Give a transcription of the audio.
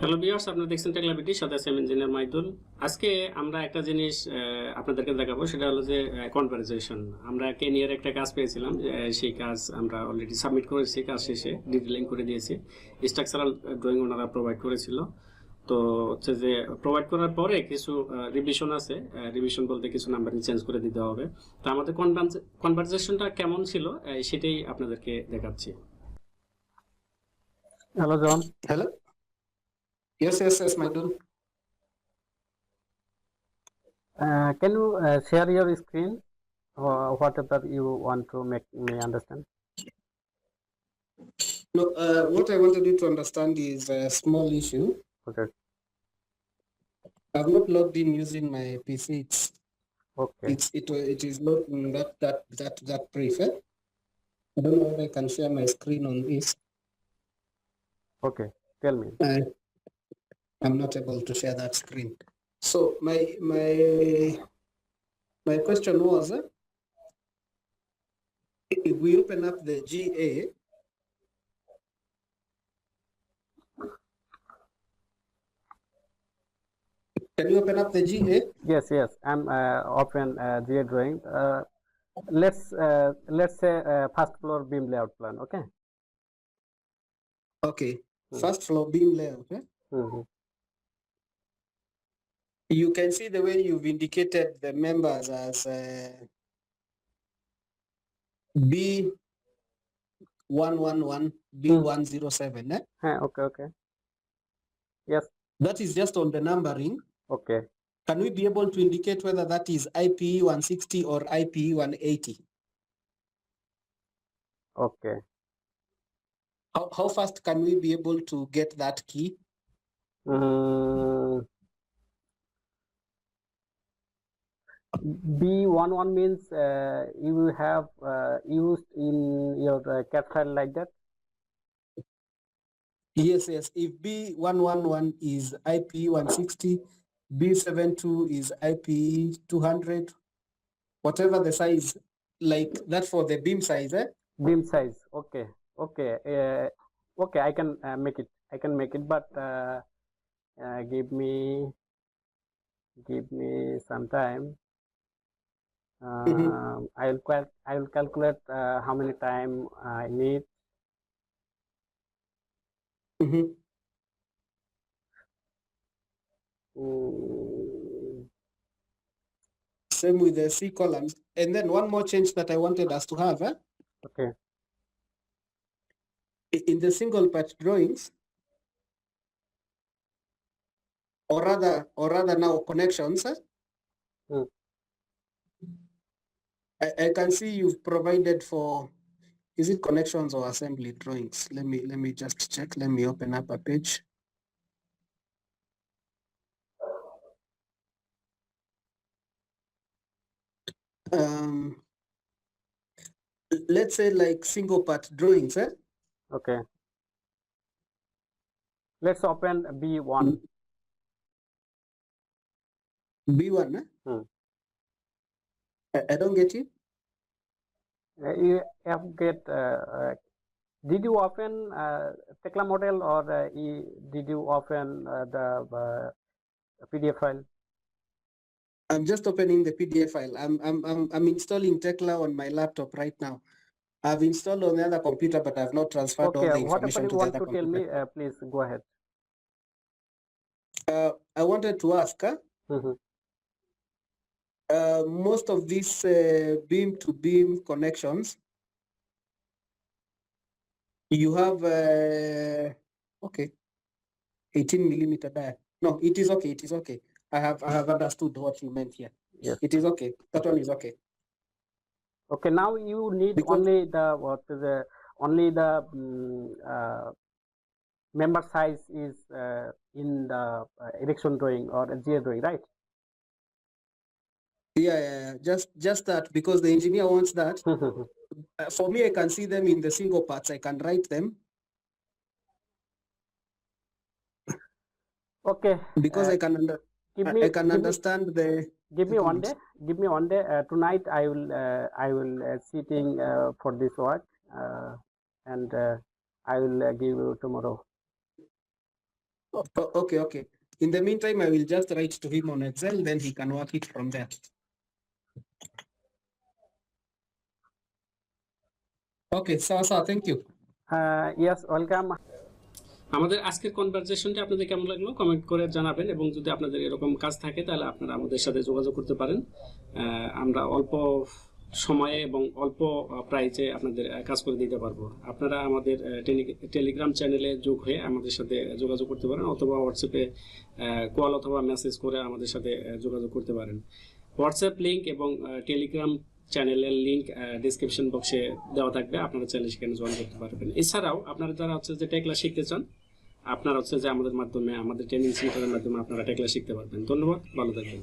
Hello viewers, আপনারা দেখছেন TeklaBD, সাথে আছে ইঞ্জিনিয়ার মাইদুল। আজকে আমরা একটা জিনিস আপনাদেরকে দেখাবো, সেটা হলো যে কনভারসেশন। আমরা কেনিয়ার একটা কাজ পেয়েছিলাম, সেই কাজ আমরা অলরেডি সাবমিট করেছি। কাজ শেষে ডিটেইলিং করে দিয়েছি। স্ট্রাকচারাল ড্রয়িং ওনারা প্রোভাইড করেছিল। তো হচ্ছে যে প্রোভাইড করার পরে কিছু রিভিশন আছে। রিভিশন বলতে কিছু নাম্বার চেঞ্জ করে দিতে হবে। তো আমাদের কনভারসেশনটা কেমন ছিল সেটাই আপনাদেরকে দেখাচ্ছি। Hello, John. Hello? Yes, Maidul. Can you share your screen or whatever you want to make me understand? No, what I wanted you to understand is a small issue. Okay. I've not logged in using my PC. Okay. It is not that brief. I don't know if I can share my screen on this. Okay. Tell me. I'm not able to share that screen. So my question was, if we open up the GA, can you open up the GA? Yes. I'm open GA drawing. Let's say first floor beam layout plan. Okay. Okay. First floor beam layout. Mm-hmm. You can see the way you've indicated the members as B111, B107. Okay. Yes. That is just on the numbering. Okay. Can we be able to indicate whether that is IPE 160 or IPE 180? Okay. How fast can we be able to get that key? B11 means you have used in your CAD file like that. Yes. If B111 is IPE 160, B72 is IPE 200, whatever the size, like that for the beam size. Beam size. Okay. Okay. I can make it. But give me some time. I will calculate how many time I need. Same with the C columns. And then one more change that I wanted us to have. Okay. In the single part drawings, or rather now connections. I can see you've provided for, is it connections or assembly drawings? Let me just check. Let me open up a page. Let's say like single part drawings. Okay. Let's open B1. B1. I don't get you. You have get. Did you open Tekla model or did you open the PDF file? I'm just opening the PDF file. I'm installing Tekla on my laptop right now. I've installed on the other computer, but I've not transferred all the information to the other computer. Tell me, please go ahead. I wanted to ask, most of these beam to beam connections, you have 18 millimeter dia. No, it is okay. I have understood what you meant here. Yes. It is okay. That one is okay. Okay, now you need only the member size is in the erection drawing or GA drawing, right? Yeah. Just that, because the engineer wants that. For me, I can see them in the single parts. I can write them. Okay. Because I can understand the. Give me one day. Tonight I will sitting for this work, and I will give you tomorrow. Okay, okay. In the meantime, I will just write to him on Excel, then he can work it from there. Okay, so thank you. Yes, welcome. আমাদের আজকের কনভারসেশনটা আপনাদের কেমন লাগলো comment করে জানাবেন, এবং যদি আপনাদের এরকম কাজ থাকে তাহলে আপনারা আমাদের সাথে যোগাযোগ করতে পারেন। আমরা অল্প সময়ে এবং অল্প প্রাইসে আপনাদের কাজ করে দিতে পারবো। আপনারা আমাদের টেলিগ্রাম চ্যানেলে যোগ হয়ে আমাদের সাথে যোগাযোগ করতে পারেন, অথবা হোয়াটসঅ্যাপে কল অথবা মেসেজ করে আমাদের সাথে যোগাযোগ করতে পারেন। হোয়াটসঅ্যাপ লিঙ্ক এবং টেলিগ্রাম চ্যানেলের লিঙ্ক ডিসক্রিপশন বক্সে দেওয়া থাকবে, আপনারা চাইলে সেখানে জয়েন করতে পারবেন। এছাড়াও আপনারা যারা হচ্ছে যে টেকলা শিখতে চান, আপনারা হচ্ছে যে আমাদের মাধ্যমে, আমাদের ট্রেনিং সেন্টারের মাধ্যমে আপনারা টেকলা শিখতে পারবেন। ধন্যবাদ, ভালো থাকবেন।